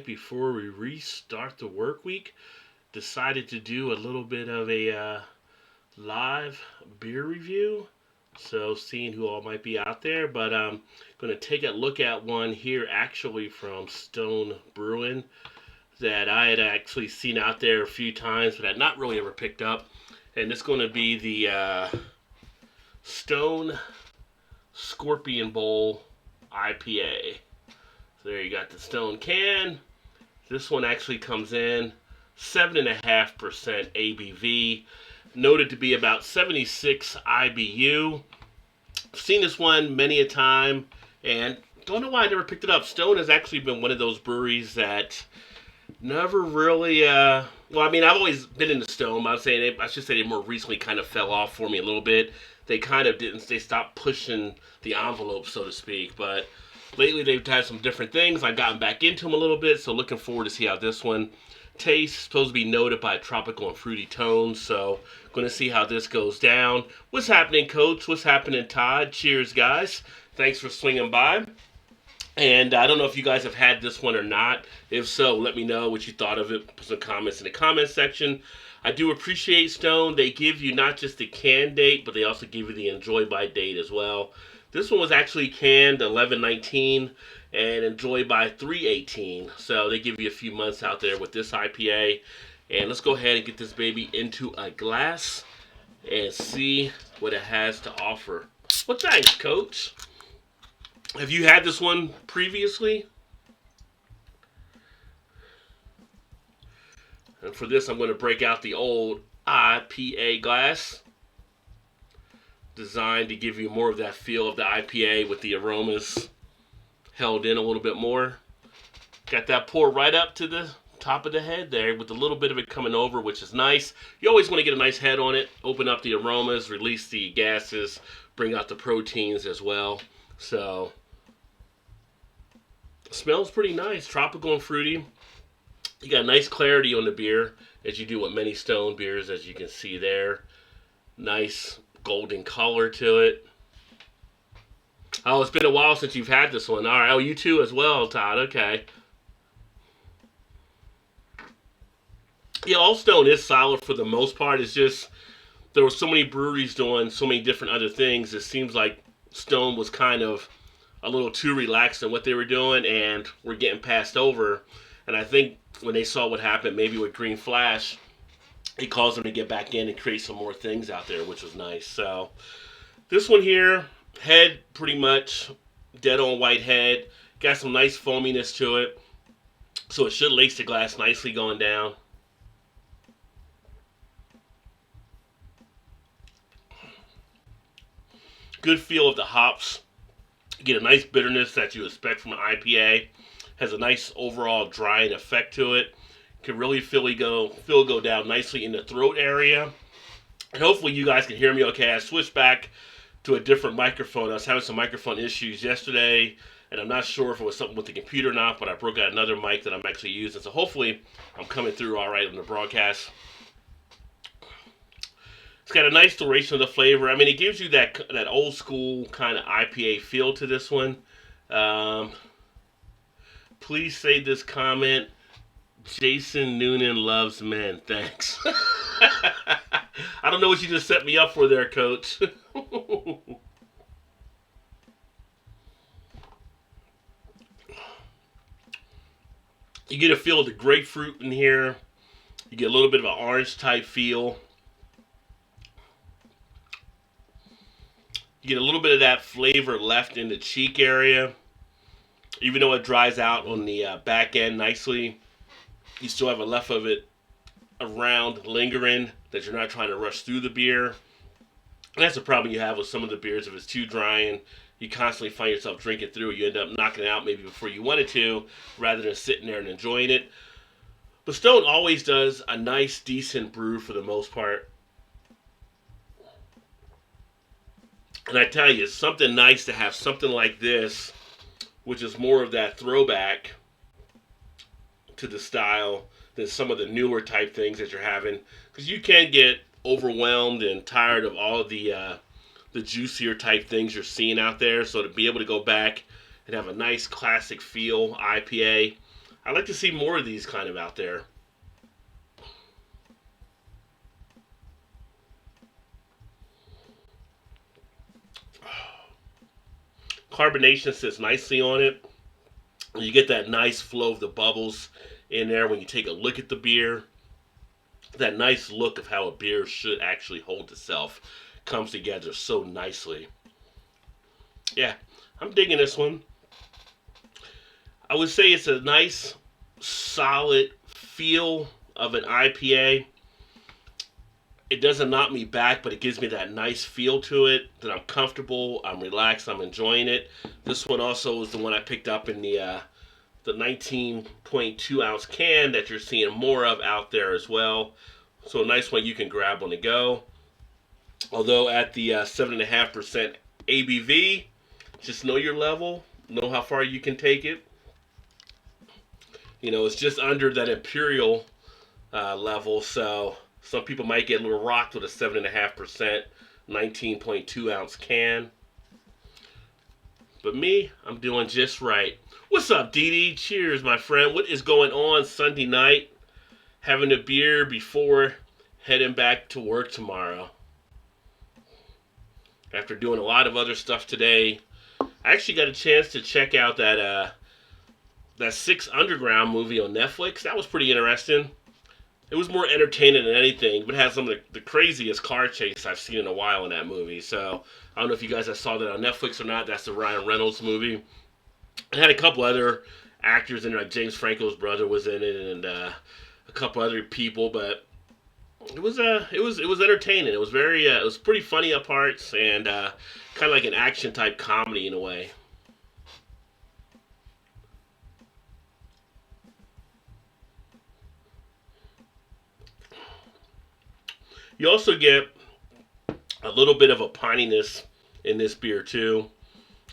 before we restart the work week. Decided to do a little bit of a live beer review. So, seeing who all might be out there, but I'm going to take a look at one here actually from Stone Brewing that I had actually seen out there a few times, but had not really ever picked up. And it's going to be the Stone Scorpion Bowl IPA. So there you got the Stone can. This one actually comes in 7.5% ABV, noted to be about 76 IBU. I've seen this one many a time, and don't know why I never picked it up. Stone has actually been one of those breweries that never really, well, I mean, I've always been into Stone, but I should say they more recently kind of fell off for me a little bit. They kind of didn't, they stopped pushing the envelope, so to speak, but lately they've had some different things. I've gotten back into them a little bit, so looking forward to see how this one tastes. Supposed to be noted by tropical and fruity tones, so going to see how this goes down. What's happening, Coach? What's happening, Todd? Cheers, guys. Thanks for swinging by. And I don't know if you guys have had this one or not. If so, let me know what you thought of it. Put some comments in the comment section. I do appreciate Stone. They give you not just the can date, but they also give you the enjoy by date as well. This one was actually canned 11/19 and enjoy by 3/18. So they give you a few months out there with this IPA. And let's go ahead and get this baby into a glass and see what it has to offer. Well, thanks, Coach. Have you had this one previously? And for this, I'm going to break out the old IPA glass, designed to give you more of that feel of the IPA with the aromas held in a little bit more. Got that pour right up to the top of the head there with a little bit of it coming over, which is nice. You always want to get a nice head on it, open up the aromas, release the gases, bring out the proteins as well. So, smells pretty nice, tropical and fruity. You got nice clarity on the beer, as you do with many Stone beers, as you can see there. Nice golden color to it. Oh, it's been a while since you've had this one. All right, oh, you too as well, Todd. Okay. Yeah, All Stone is solid for the most part. It's just there were so many breweries doing so many different other things. It seems like Stone was kind of a little too relaxed in what they were doing, and were getting passed over. And I think when they saw what happened, maybe with Green Flash, it caused them to get back in and create some more things out there, which was nice. So this one here, head pretty much dead on white head. Got some nice foaminess to it. So it should lace the glass nicely going down. Good feel of the hops. You get a nice bitterness that you expect from an IPA. Has a nice overall drying effect to it. Can really feel it go down nicely in the throat area. And hopefully you guys can hear me okay. I switched back to a different microphone. I was having some microphone issues yesterday, and I'm not sure if it was something with the computer or not, but I broke out another mic that I'm actually using. So hopefully I'm coming through all right on the broadcast. It's got a nice duration of the flavor. I mean, it gives you that old school kind of IPA feel to this one. Please say this comment. Jason Noonan loves men. Thanks. I don't know what you just set me up for there, Coach. You get a feel of the grapefruit in here. You get a little bit of an orange type feel. You get a little bit of that flavor left in the cheek area. Even though it dries out on the back end nicely, you still have enough of it around lingering that you're not trying to rush through the beer. And that's the problem you have with some of the beers. If it's too drying, you constantly find yourself drinking through it. You end up knocking it out maybe before you wanted to, rather than sitting there and enjoying it. But Stone always does a nice, decent brew for the most part. And I tell you, it's something nice to have something like this, which is more of that throwback to the style than some of the newer type things that you're having. Because you can get overwhelmed and tired of all of the juicier type things you're seeing out there. So to be able to go back and have a nice classic feel IPA, I'd like to see more of these kind of out there. Carbonation sits nicely on it. You get that nice flow of the bubbles in there when you take a look at the beer. That nice look of how a beer should actually hold itself comes together so nicely. Yeah, I'm digging this one. I would say it's a nice, solid feel of an IPA. It doesn't knock me back, but it gives me that nice feel to it that I'm comfortable, I'm relaxed, I'm enjoying it. This one also is the one I picked up in the 19.2 ounce can that you're seeing more of out there as well. So a nice one you can grab on the go. Although at the 7.5% ABV, just know your level, know how far you can take it. You know, it's just under that imperial level, so some people might get a little rocked with a 7.5%, 19.2 ounce can. But me, I'm doing just right. What's up, Dee? Cheers, my friend. What is going on Sunday night? Having a beer before heading back to work tomorrow. After doing a lot of other stuff today, I actually got a chance to check out that Six Underground movie on Netflix. That was pretty interesting. It was more entertaining than anything, but it had some of the craziest car chase I've seen in a while in that movie. So I don't know if you guys saw that on Netflix or not. That's the Ryan Reynolds movie. It had a couple other actors in there, like James Franco's brother was in it, and a couple other people. But it was entertaining. It was it was pretty funny at parts, and kind of like an action type comedy in a way. You also get a little bit of a pininess in this beer too.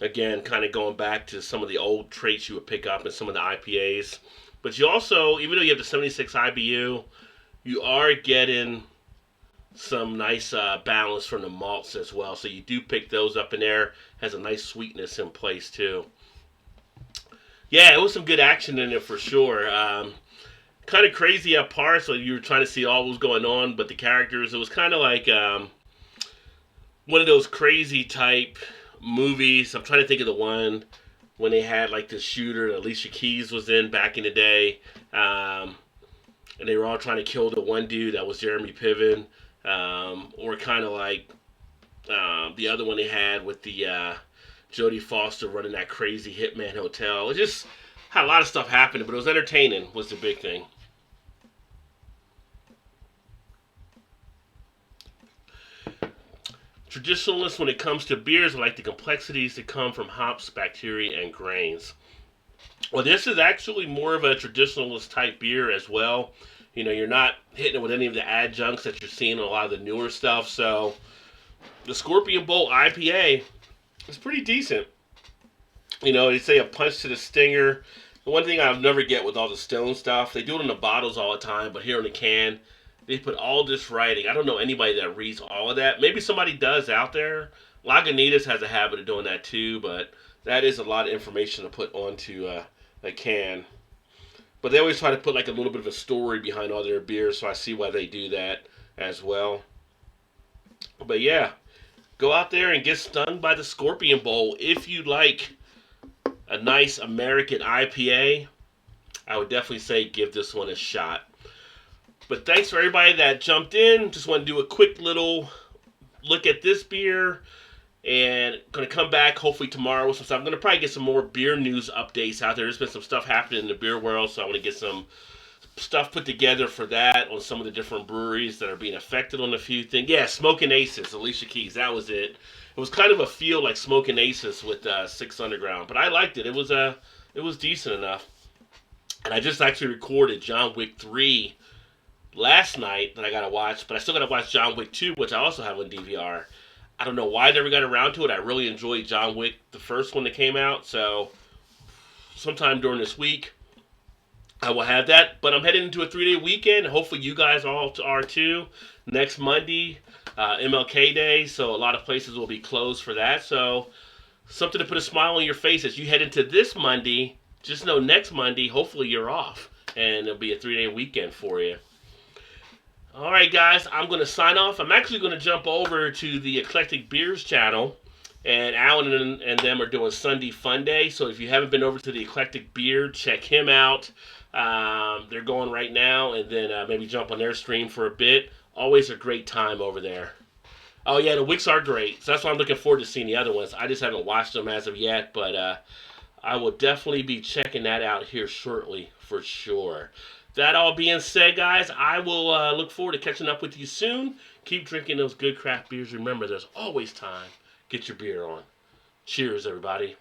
Again, kind of going back to some of the old traits you would pick up in some of the IPAs. But you also, even though you have the 76 IBU, you are getting some nice balance from the malts as well. So you do pick those up in there. Has a nice sweetness in place too. Yeah, it was some good action in it for sure. Kind of crazy at parts, so you were trying to see all what was going on, but the characters, it was kind of like one of those crazy type movies. I'm trying to think of the one when they had like the shooter that Alicia Keys was in back in the day, and they were all trying to kill the one dude that was Jeremy Piven, or kind of like the other one they had with the Jodie Foster running that crazy hitman hotel. It just had a lot of stuff happening, but it was entertaining. Was the big thing. Traditionalists, when it comes to beers, like the complexities that come from hops, bacteria, and grains. Well, this is actually more of a traditionalist type beer as well. You know, you're not hitting it with any of the adjuncts that you're seeing in a lot of the newer stuff. So the Scorpion Bowl IPA is pretty decent. You know, they say a punch to the stinger. The one thing I'll never get with all the Stone stuff, they do it in the bottles all the time, but here in the can, they put all this writing. I don't know anybody that reads all of that. Maybe somebody does out there. Lagunitas has a habit of doing that too, but that is a lot of information to put onto a can. But they always try to put like a little bit of a story behind all their beers, so I see why they do that as well. But yeah, go out there and get stung by the Scorpion Bowl if you like a nice American IPA. I would definitely say give this one a shot. But thanks for everybody that jumped in. Just want to do a quick little look at this beer. And going to come back hopefully tomorrow with some stuff. I'm going to probably get some more beer news updates out there. There's been some stuff happening in the beer world, so I want to get some stuff put together for that on some of the different breweries that are being affected on a few things. Yeah, Smoking Aces, Alicia Keys, that was it. It was kind of a feel like Smoking Aces with Six Underground, but I liked it. It was decent enough. And I just actually recorded John Wick 3 last night that I got to watch, but I still got to watch John Wick 2, which I also have on DVR. I don't know why I never got around to it. I really enjoyed John Wick, the first one that came out, so sometime during this week, I will have that. But I'm heading into a 3-day weekend. Hopefully you guys all are too. Next Monday, MLK Day, so a lot of places will be closed for that. So something to put a smile on your face as you head into this Monday just know next Monday, hopefully you're off, and it'll be a 3-day weekend for you. All right, guys, I'm going to sign off. I'm actually going to jump over to the Eclectic Beers channel, and Alan and them are doing Sunday Fun Day. So if you haven't been over to the Eclectic Beer, check him out. They're going right now, and then maybe jump on their stream for a bit. Always a great time over there. Oh yeah, the wicks are great. So that's why I'm looking forward to seeing the other ones. I just haven't watched them as of yet, but I will definitely be checking that out here shortly for sure. That all being said, guys, I will look forward to catching up with you soon. Keep drinking those good craft beers. Remember, there's always time. Get your beer on. Cheers, everybody.